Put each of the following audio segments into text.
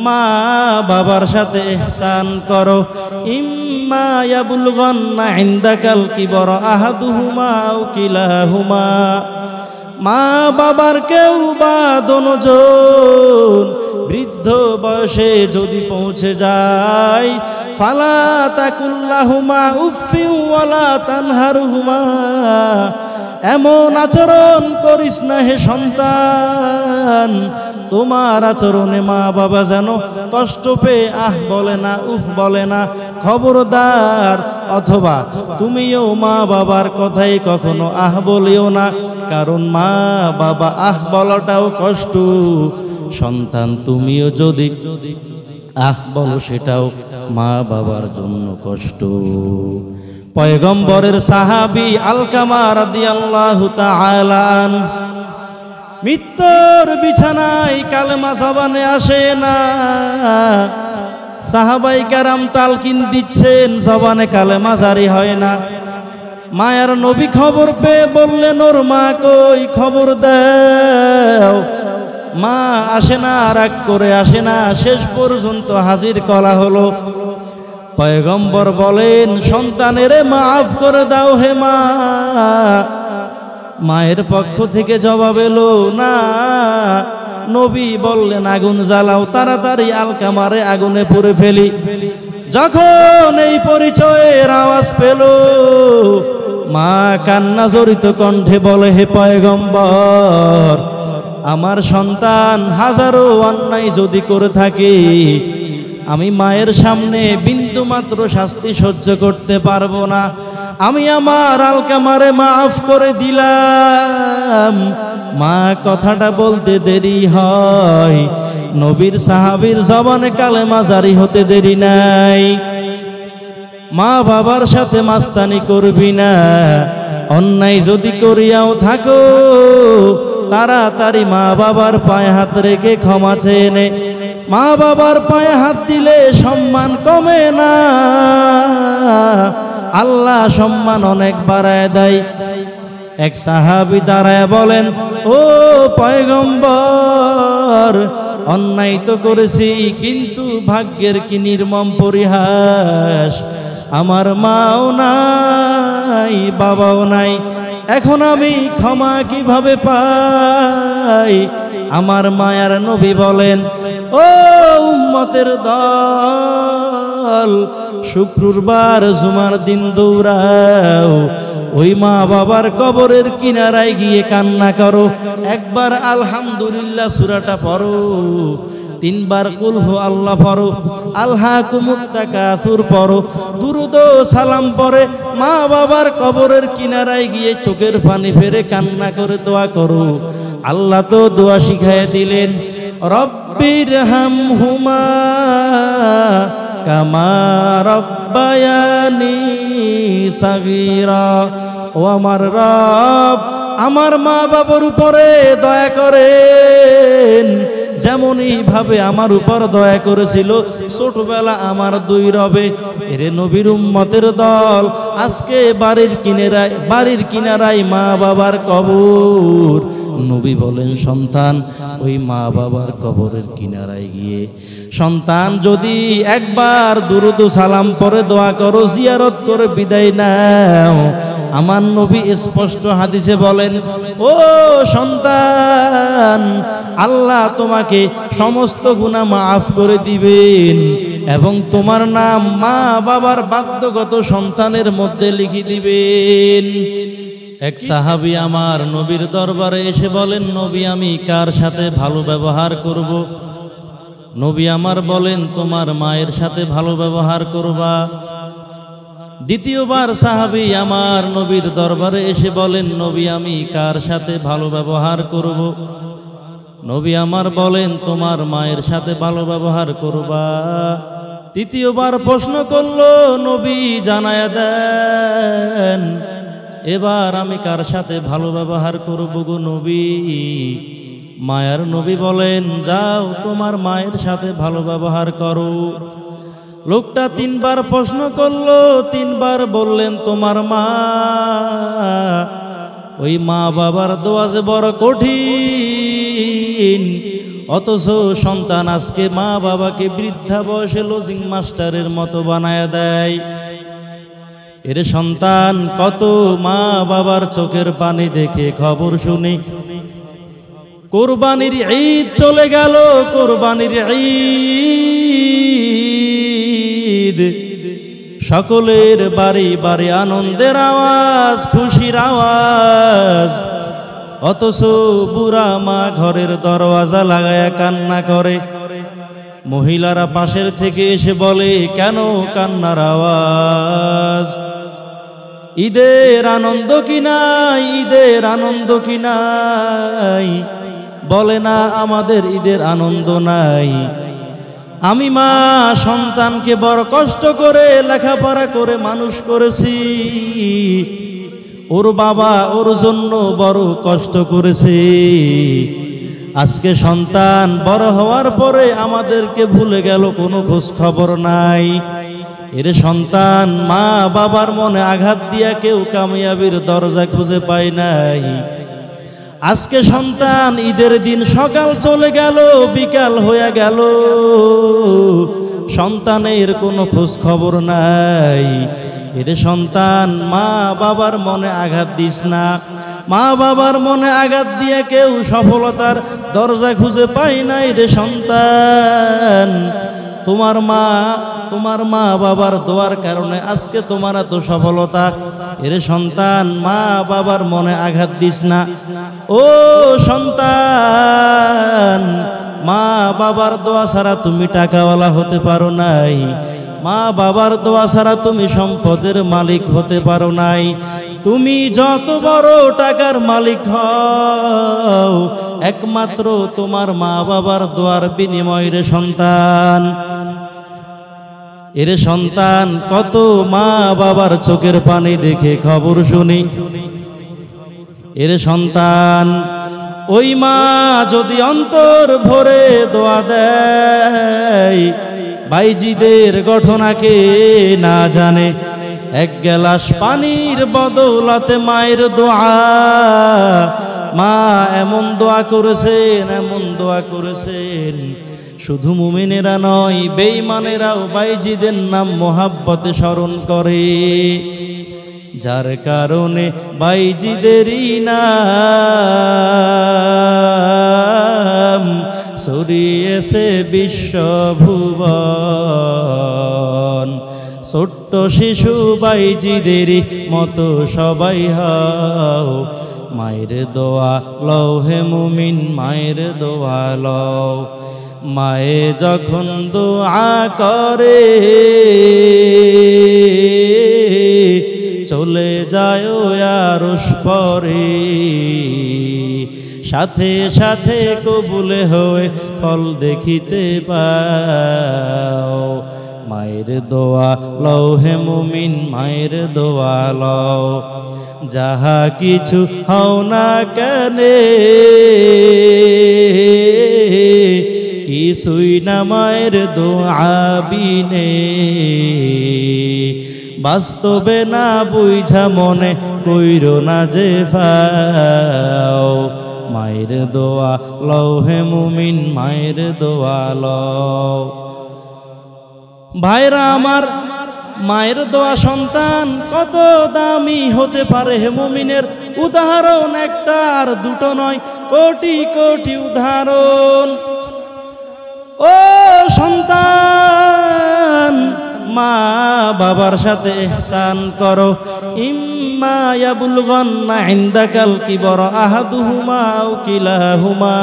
মা বাবার সাথে ইহসান করো। ইম্মা ইয়াবলুগান্না ইনদাকাল কিবরা আহাদুহুমা আও কিলাহুমা, মা বাবার কেউ বা দোনোজন বৃদ্ধ বয়সে যদি পৌঁছে যায়, ফালা তাকুল্লাহুমা উফিউ ওয়ালা তানহারহুমা, এমন আচরণ করিস না হে সন্তান, তোমার আচরণে মা বাবা যেন কষ্ট পেয়ে আহ বলে না, উহ বলে না, খবরদার। অথবা তুমিও মা বাবার কথাই কখনো আহ বলিও না, কারণ মা বাবা আহ বলাটাও কষ্ট। সন্তান তুমিও যদি আহ বলো সেটাও মা বাবার জন্য কষ্ট। পয়গম্বরের সাহাবী আলকামা রাদিয়াল্লাহু তাআলা আনহু মৃত্যুর বিছানায় কালেমা জবানে আসে না, সাহাবাই কেরাম তালকিন দিচ্ছেন, জবানে কালেমা জারি হয় না। মায়ার নবী খবর পেয়ে বললেন, ওর মা কই, খবর দাও। মা আসে না, রাগ করে আসে না, শেষ পর্যন্ত হাজির করা হলো। পয়গম্বর বলেন, সন্তানের মাফ করে দাও হে মা। মায়ের পক্ষ থেকে জবাব এলো না। নবী বললেন, আগুন জ্বালাও, তাড়াতাড়ি আলকামারে আগুনে পুড়ে ফেলি। যখন এই পরিচয়ের আওয়াজ পেল, মা কান্না জড়িত কণ্ঠে বলে, হে পয়গম্বর, আমার সন্তান হাজারো অন্যায় যদি করে থাকে, আমি মায়ের সামনে বিন্দু মাত্র শাস্তি সহ্য করতে পারবো না। আমি আমার আলকামারে মাফ করে দিলাম। মা কথাটা বলতে দেরি হয়, নবীর সাহাবীর জবানে কালেমা জারি হতে দেরি নাই। মা বাবার সাথে মাস্তানি করবি না, অন্যায় যদি করিয়াও থাকো, তাড়াতাড়ি মা বাবার পায়ে হাত রেখে ক্ষমা চেয়ে নে। মা বাবার পায়ে হাত দিলে সম্মান কমে না, আল্লাহ সম্মান অনেক বাড়ায় দেয়। এক সাহাবী দাঁড়ায় বলেন, ও পয়গম্বর, অন্যায় তো করেছি, কিন্তু ভাগ্যের কি নির্মম পরিহাস, আমার মাও নাই, বাবাও নাই, এখন আমি ক্ষমা কিভাবে পাই? আমার মায়ার নবী বলেন, ও উম্মতের দল, শুক্রবার জুমার দিন দৌড়াও, ওই মা বাবার কবরের কিনারায় গিয়ে কান্না করো, একবার আলহামদুলিল্লাহ সূরাটা পড়ো, 3 বার কুল হু আল্লাহ পড়ো, আলহাকুমুত তাকাসুর পড়ো, দুরুদ ও সালাম পড়ে মা বাবার কবরের কিনারায় গিয়ে চোখের পানি ফেলে কান্না করে দোয়া করো। আল্লাহ তো দোয়া শিখায় দিলেন, রব্বির হামহুমা কামা রব্বায়ানি সাগীরা, ও আমার রব, আমার মা বাবার উপরে দয়া করেন, যেমনই ভাবে আমার উপর দয়া করেছিল ছোটবেলা আমার 2 রবে। এরে নবীর উম্মতের দল, আজকে বাড়ির কিনারায় মা বাবার কবর। নবী বলেন, সন্তান ওই মা বাবার কবরের কিনারায় গিয়ে সন্তান যদি একবার দুরুদ সালাম পরে দোয়া করো, জিয়ারত করে বিদায় নাও, আমার নবী স্পষ্ট হাদিসে বলেন, ও সন্তান, আল্লাহ তোমাকে সমস্ত গুনাহ মাফ করে দিবেন এবং তোমার নাম মা বাবার বাধ্যগত সন্তানের মধ্যে লিখে দিবেন। এক সাহাবী আমার নবীর দরবারে এসে বলেন, নবী আমি কার সাথে ভালো ব্যবহার করব? নবী আমার বলেন, তোমার মায়ের সাথে ভালো ব্যবহার করবা। দ্বিতীয়বার সাহাবী আমার নবীর দরবারে এসে বলেন, নবী আমি কার সাথে ভালো ব্যবহার করব? নবী আমার বলেন, তোমার মায়ের সাথে ভালো ব্যবহার করবা। তৃতীয়বার প্রশ্ন করলো, নবী জানায়া দেন, এবার আমি কার সাথে ভালো ব্যবহার করব গো নবী? মায়ার নবী বলেন, যাও তোমার মায়ের সাথে ভালো ব্যবহার করো। লোকটা 3 বার প্রশ্ন করলো, 3 বার বললেন তোমার মা। ওই মা বাবার দোয়া যে বড় কঠিন, অথচ সন্তান আজকে মা বাবাকে বৃদ্ধা বয়সে লজিং মাস্টারের মতো বানায় দেয়। এর সন্তান কত মা বাবার চোখের পানি দেখে খবর শুনি। কোরবানির ঈদ চলে গেল, কোরবানির ঈদ, সকলের বাড়ি বাড়ি আনন্দের আওয়াজ, খুশির আওয়াজ, অথচ বুড়া মা ঘরের দরওয়াজা লাগায়া কান্না করে। মহিলারা পাশের থেকে এসে বলে, কেন কান্নার আওয়াজ? ঈদের আনন্দ কি নাই, ঈদের আনন্দ কি নাই? বলে না আমাদের ঈদের আনন্দ নাই। আমি মা সন্তানকে বড় কষ্ট করে লেখাপড়া করে মানুষ করেছি, ওর বাবা ওর জন্য বড় কষ্ট করেছে। আজকে সন্তান বড় হওয়ার পরে আমাদেরকে ভুলে গেল, কোনো খোঁজ খবর নাই। এর সন্তান মা বাবার মনে আঘাত দিয়া কেউ কামিয়াবির দরজা খুঁজে পায় নাই। আজকে সন্তান ঈদের দিন সকাল চলে গেল, বিকাল হয়ে গেল, সন্তানের কোনো খোঁজ খবর নাই। এর সন্তান মা বাবার মনে আঘাত দিস না। মা বাবার মনে আঘাত দিয়ে কেউ সফলতার দরজা খুঁজে পায় নাই রে সন্তান। তোমার মা বাবার দোয়ার কারণে আজকে তোমার এত সফলতা। এর সন্তান মা বাবার মনে আঘাত দিস না। ও সন্তান, মা বাবার দোয়া ছাড়া তুমি টাকাওয়ালা হতে পারো নাই, মা বাবার দোয়া ছাড়া তুমি সম্পদের মালিক হতে পারো নাই। তুমি যত বড় টাকার মালিক হও, একমাত্র তোমার মা বাবার দোয়ার বিনিময়ে রে সন্তান। এর সন্তান কত মা বাবার চোখের পানি দেখে খবর শুনি। এর সন্তান ওই মা যদি অন্তর ভরে দোয়া দেয়, বাইজিদের ঘটনাকে না জানে। এক গ্লাস পানির বদৌলতে মায়ের দোয়া, মা এমন দোয়া করেছেন, এমন দোয়া করেছেন, শুধু মুমিনেরা নয় বেঈমানেরাও বাইজিদের নাম মোহাব্বতে স্মরণ করে। যার কারণে বাইজিদেরই নাম ছড়িয়েছে বিশ্বভুবন। ছোট্ট শিশু বাইজিদেরই মতো সবাই হও, মায়ের দোয়া লও হে মুমিন, মায়ের দোয়া লও। মায়ে যখন দোয়া করে চলে যায় আরশ পরে, সাথে সাথে কবুলে হয়ে ফল দেখিতে পাও। মায়ের দোয়া লও হে মুমিন, মায়ের দোয়া লও। যাহা কিছু হও না কেনে, কিছুই না মায়ের দোয়া বিনে। বাস্তবে না বুঝা মনে কইরো না যে ফাও। মায়ের দোয়া লও হে মুমিন, মায়ের দোয়া লও। ভাইরা আমার, মায়ের দোয়া সন্তান কত দামি হতে পারে হে মুমিনের। উদাহরণ একটা আর দুটো নয়, কোটি কোটি উদাহরণ। ও সন্তান, মা বাবার সাথে ইহসান করো। ইম্মা ইয়াবলুগান্না ইনদাকাল কিবরা আহাদুহুমা আও কিলাহুমা।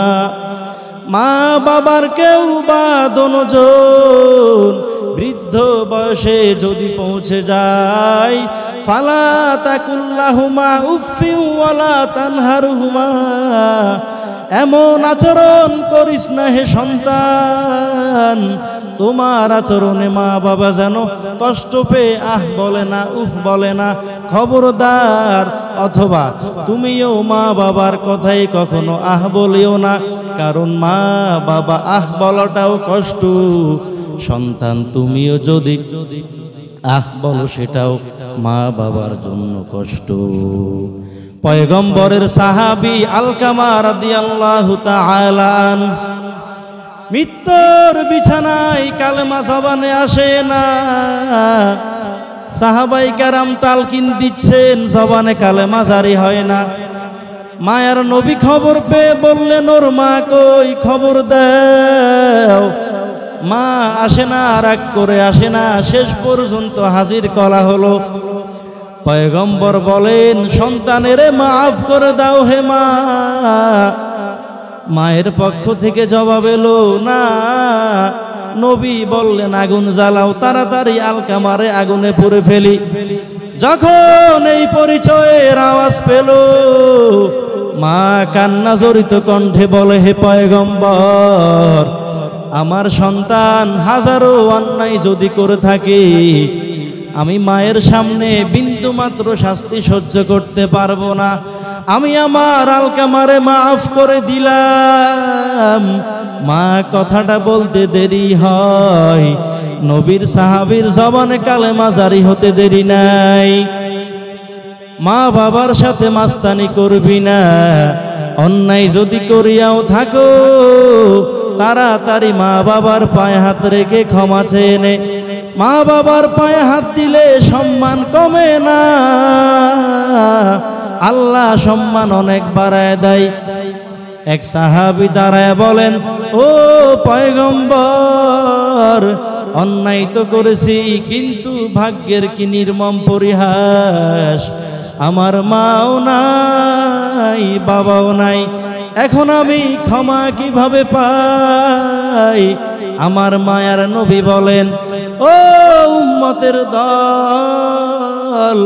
মা বাবার কেউ বা দোনোজন বৃদ্ধ বয়সে যদি পৌঁছে যায়, ফালা তাকুল্লাহুমা উফফিন ওয়ালা তানহারহুমা। এমন আচরণ করিস না হে সন্তান, তোমার আচরণে মা বাবা যেন কষ্ট পেয়ে আহ বলে না, উফ বলে না। খবরদার, অথবা তুমিও মা বাবার কথাই কখনো আহ বলিও না, কারণ মা বাবা আহ বলাটাও কষ্ট। সন্তান তুমিও যদি আহ বলো, সেটাও মা বাবার জন্য কষ্ট। পয়গম্বরের সাহাবী আলকামা রাদিয়াল্লাহু তাআলা আনহু মৃত্যুর বিছানায় কালেমা জবানে আসে না। সাহাবাই কেরাম তালকিন দিচ্ছেন, জবানে কালেমা জারি হয় না। মায়ার নবী খবর পেয়ে বললেন, ওর মা কই, খবর দাও। মা আসে না, রাগ করে আসে না, শেষ পর্যন্ত হাজির করা হলো। পয়গম্বর বলেন, সন্তানের মাফ করে দাও হে মা। মায়ের পক্ষ থেকে জবাব এলো না। নবী বললেন, আগুন জ্বালাও, তাড়াতাড়ি আলকামারে আগুনে পুড়ে ফেলি। যখন এই পরিচয়ের আওয়াজ পেল, মা কান্না জড়িত কণ্ঠে বলে, হে পয়গম্বর, আমার সন্তান হাজারো অন্যায় যদি করে থাকে, আমি মায়ের সামনে বিন্দু মাত্র শাস্তি সহ্য করতে পারবো না। আমি আমার আলকামারে মাফ করে দিলাম। মা কথাটা বলতে দেরি হয়, নবীর সাহাবীর জবানে কালেমা জারি হতে দেরি নাই। মা বাবার সাথে মাস্তানি করবি না, অন্যায় যদি করিয়াও থাকো, তাড়াতাড়ি মা বাবার পায়ে হাত রেখে ক্ষমা চেয়ে নে। মা বাবার পায়ে হাত দিলে সম্মান কমে না, আল্লাহ সম্মান অনেক বাড়ায় দেয়। এক সাহাবী দাঁড়ায় বলেন, ও পয়গম্বর, অন্যায় তো করেছি, কিন্তু ভাগ্যের কি নির্মম পরিহাস, আমার মাও নাই, বাবাও নাই, এখন আমি ক্ষমা কিভাবে পাই? আমার মায়ার নবী বলেন, ও উম্মতের দল,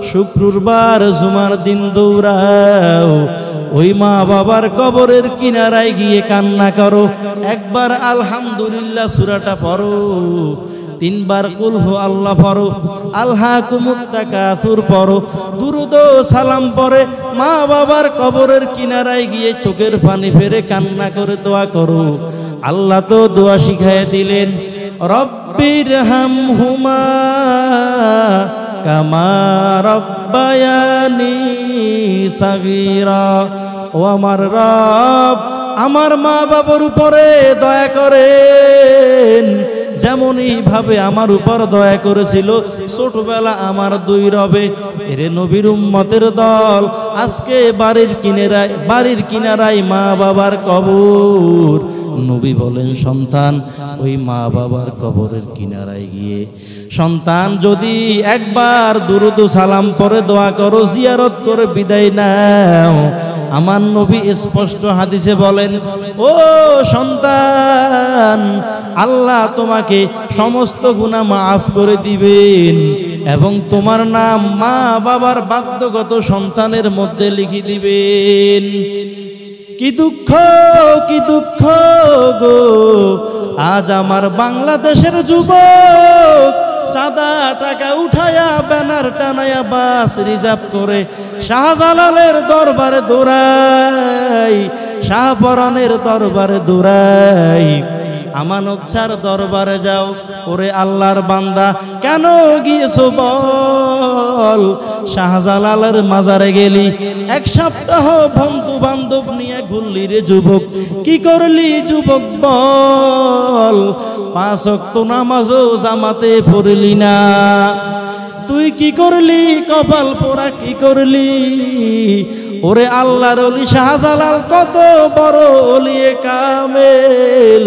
শুক্রবার জুমার দিন দৌড়াও, ওই মা বাবার কবরের কিনারায় গিয়ে কান্না করো, একবার আলহামদুলিল্লাহ সূরাটা পড়ো, তিনবার কুল হু আল্লাহ পড়ো, আলহাকুমুত তাকাসুর পড়ো, দুরুদ ও সালাম পড়ে মা বাবার কবরের কিনারায় গিয়ে চোখের পানি ফেলে কান্না করে দোয়া করো। আল্লাহ তো দোয়া শিখাইয়া দিলেন, রব্বির হামহুমা কামা রব্বায়ানি সাগীরা। ও আমার রব, আমার মা বাবার উপরে দয়া করেন, যেমনই ভাবে আমার উপর দয়া করেছিল ছোটবেলা আমার দুই রবে। এরে নবীর উম্মতের দল, আজকে বাড়ির কিনারায় মা বাবার কবর। নবী বলেন, সন্তান ওই মা বাবার কবরের কিনারায় গিয়ে সন্তান যদি একবার দুরুদ সালাম পরে দোয়া করো, জিয়ারত করে বিদায় নাও, আমার নবী স্পষ্ট হাদিসে বলেন, ও সন্তান, আল্লাহ তোমাকে সমস্ত গুনাহ মাফ করে দিবেন এবং তোমার নাম মা বাবার বাধ্যগত সন্তানের মধ্যে লিখে দিবেন। কি দুঃখ, কি দুঃখ গো, আজ আমার বাংলাদেশের যুবক চাঁদা টাকা উঠায়া ব্যানার টানায়া বাস রিজার্ভ করে শাহজালালের দরবারে দৌড়াই, শাহপরানের দরবারে দৌড়াই, আমানত ছাড় দরবারে যাও। ওরে আল্লাহর বান্দা, কেন গিয়েছো বল? শাহজালালের মাজারে গেলি, এক সপ্তাহ বন্ধু বান্ধব নিয়ে ঘুরলি রে যুবক, কি করলি যুবক বল? 5 ওয়াক্ত নামাজও জামাতে পড়লি না, তুই কি করলি? কপাল পোড়া কি করলি? ওরে আল্লাহর ওলি শাহজালাল কত বড় ওলিয়ে কামেল,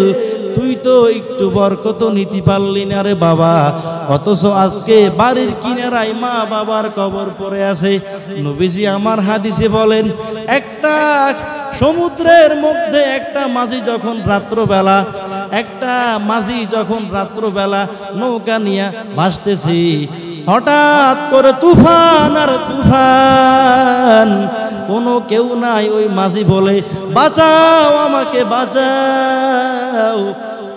তুই তো একটু বরকত নিতে পারলি না রে বাবা। অথচ আজকে বাড়ির কিনারায় মা বাবার কবর পড়ে আছে। নবীজি আমার হাদিসে বলেন, একটা সমুদ্রের মধ্যে একটা মাঝি যখন রাত্রবেলা নৌকা নিয়ে ভাসতেছে, হঠাৎ করে তুফান আর তুফান, কোনো কেউ নাই। ওই মাঝি বলে, বাঁচাও আমাকে, বাঁচাও।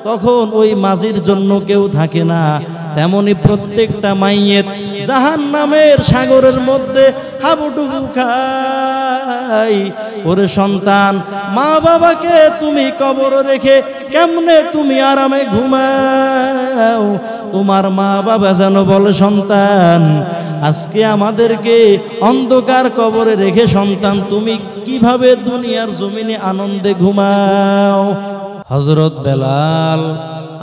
তখন ওই মাঝির জন্য কেউ থাকে না। তেমনি প্রত্যেকটা মাইয়েত জাহান্নামের সাগরের মধ্যে হাবুডুবু খায়। ওরে সন্তান, মা বাবাকে তুমি কবর রেখে কেমনে তুমি আরামে ঘুমাও? তোমার মা বাবা যেন বলে, সন্তান আজকে আমাদেরকে অন্ধকার কবরে রেখে সন্তান তুমি কিভাবে দুনিয়ার জমিনে আনন্দে ঘুমাও? হযরত বেলাল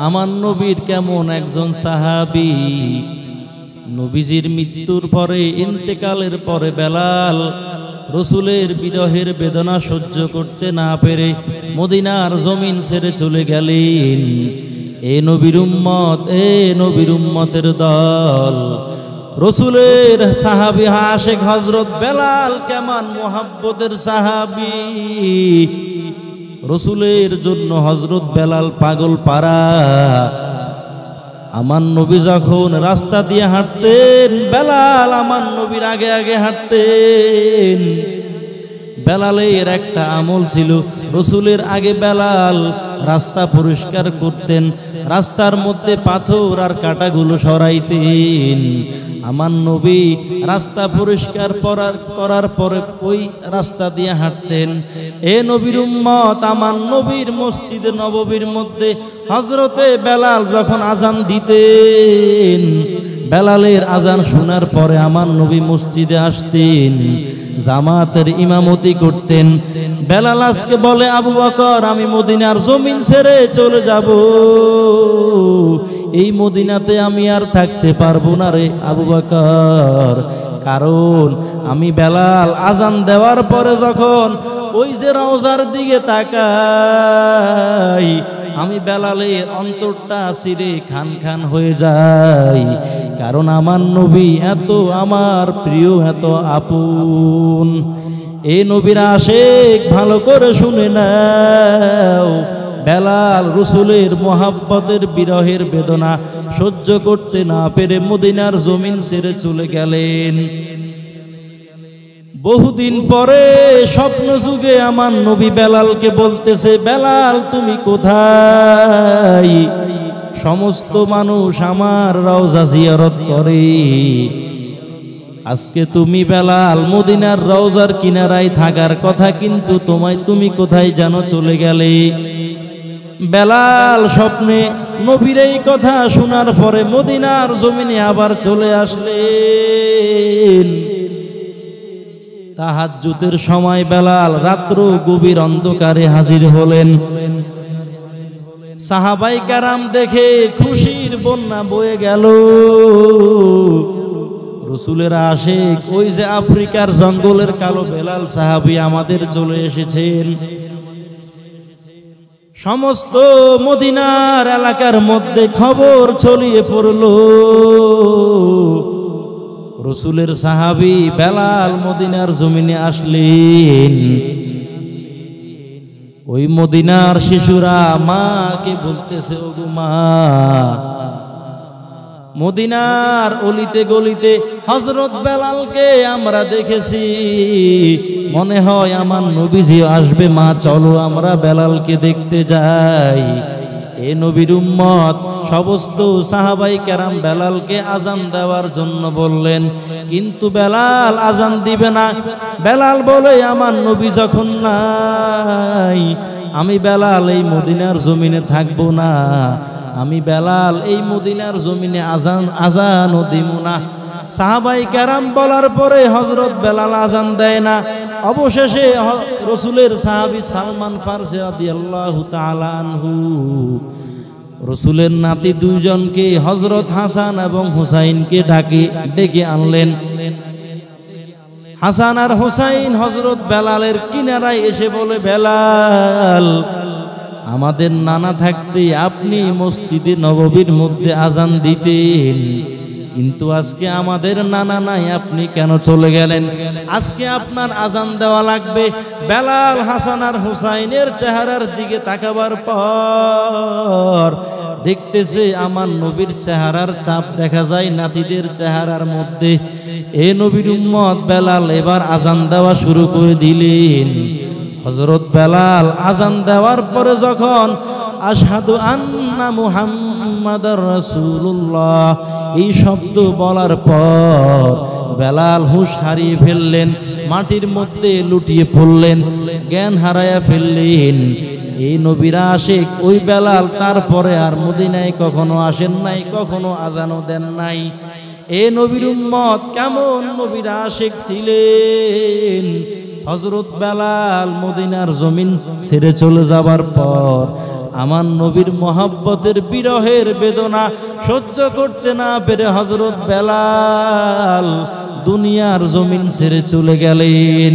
আমার নবীর কেমন একজন সাহাবী। নবীজির মৃত্যুর পরে, ইন্তেকালের পরে বেলাল রসুলের বিরহের বেদনা সহ্য করতে না পেরে মদিনার জমিন ছেড়ে চলে গেলেন। এ নবীর উম্মত, এ নবীর উম্মতের দল, রসুলের সাহাবী আশেক হযরত বেলাল কেমন মোহাব্বতের সাহাবী। রসুলের জন্য হযরত বেলাল পাগল পারা। আমার নবী যখন রাস্তা দিয়ে হাঁটতেন, বেলাল আমার নবীর আগে আগে হাঁটতেন। বেলালের একটা আমল ছিল, রসুলের আগে বেলাল রাস্তা পরিষ্কার করতেন, রাস্তার মধ্যে পাথর আর কাঁটাগুলো সরাইতেন। আমার নবী রাস্তা পরিষ্কার করার পরে ওই রাস্তা দিয়ে হাঁটতেন। এ নবীর উম্মত, আমার নবীর মসজিদে নববীর মধ্যে হযরতে বেলাল যখন আজান দিতেন, বেলালের আজান শোনার পরে আমার নবী মসজিদে আসতেন, জামাতের ইমামতি করতেন। বেলাল আজকে বলে, আবু বকর আমি মদিনার জমিন ছেড়ে চলে যাব, এই মদিনাতে আমি আর থাকতে পারবো না রে আবু বকর। কারণ আমি বেলাল আজান দেওয়ার পরে যখন ওই যে রওজার দিকে তাকাই, আমি বেলালের অন্তরটা চিরে খান খান হয়ে যায়। কারণ আমার নবী এত আমার প্রিয়, এত আপন। এই নবীর আশেক ভালো করে শুনে নাও, বেলাল রসুলের মোহাব্বতের বিরহের বেদনা সহ্য করতে না পেরে মদিনার জমিন ছেড়ে চলে গেলেন। বহুদিন পরে স্বপ্ন যুগে আমার নবী বেলালকে বলতেছে, বেলাল তুমি কোথায়? সমস্ত মানুষ আমার রওজা জিয়ারত করে, আজকে তুমি বেলাল মদিনার রওজার কিনারায় থাকার কথা, কিন্তু তুমি কোথায় যেন চলে গেলে। বেলাল স্বপ্নে নবীর এই কথা শোনার পরে মদিনার জমিনে আবার চলে আসলেন। তাহাজ্জুদের সময় বেলাল রাত্র গভীর অন্ধকারে হাজির হলেন। সাহাবাই কেরাম দেখে খুশির বন্যা বয়ে গেল। রসুলের আশেক ওই যে আফ্রিকার জঙ্গলের কালো বেলাল সাহাবী আমাদের চলে এসেছেন। সমস্ত মদিনার এলাকার মধ্যে খবর ছড়িয়ে পড়ল, রসুলের সাহাবী বেলাল মদিনার জমিনে আসলেন। ওই মদিনার শিশুরা মাকে বলতেছে, ওগো মা, মদিনার অলিতে গলিতে হযরত বেলালকে আমরা দেখেছি, মনে হয় আমার নবীজি আসবে, মা চলো আমরা বেলালকে দেখতে যাই। এ নবীর উম্মত সমস্ত সাহাবাই কেরাম বেলালকে আজান দেওয়ার জন্য বললেন, কিন্তু বেলাল আজান দিবে না। বেলাল বলে, আমার নবী যখন নাই, আমি বেলাল এই মদিনার জমিনে থাকবো না, আমি বেলাল এই মদিনার জমিনে আজানও দিব না। সাহাবাই কেরাম বলার পরে হযরত বেলাল আজান দেয় না। অবশেষে রসুলের সাহাবী সালমান ফারসি রাদিয়াল্লাহু তাআলা আনহু রসুলের নাতি দুইজনকে হযরত হাসান এবং হুসাইনকে ডেকে আনলেন। হাসান আর হুসাইন হযরত বেলালের কিনারায় এসে বলে, বেলাল, আমাদের নানা থাকতে আপনি মসজিদে নববীর মধ্যে আজান দিতেন, কিন্তু আজকে আমাদের নানা নাই, আপনি কেন চলে গেলেন? আজকে আপনার আজান দেওয়া লাগবে। বেলাল হাসান আর হুসাইনের চেহারার দিকে তাকাবার পর দেখতেছে আমার নবীর চেহারার চাপ দেখা যায় নাতিদের চেহারার মধ্যে। এ নবীর উম্মত বেলাল এবার আজান দেওয়া শুরু করে দিলেন। হযরত বেলাল আজান দেওয়ার পরে যখন আশহাদু আন্না মুহাম্মাদার রাসূলুল্লাহ এই শব্দ বলার পর বেলাল হুঁশ হারিয়ে ফেললেন, মাটির মধ্যে লুটিয়ে পড়লেন, জ্ঞান হারায়া ফেললেন। এই নবীর আশিক ওই বেলাল তারপরে আর মদিনায় কখনো আসেন নাই, কখনো আজানও দেন নাই। এ নবীর উম্মত কেমন নবীর আশিক ছিলেন! হযরত বেলাল মদিনার জমিন ছেড়ে চলে যাবার পর আমার নবীর মহব্বতের বিরহের বেদনা সহ্য করতে না পেরে হযরত বেলাল দুনিয়ার জমিন ছেড়ে চলে গেলেন।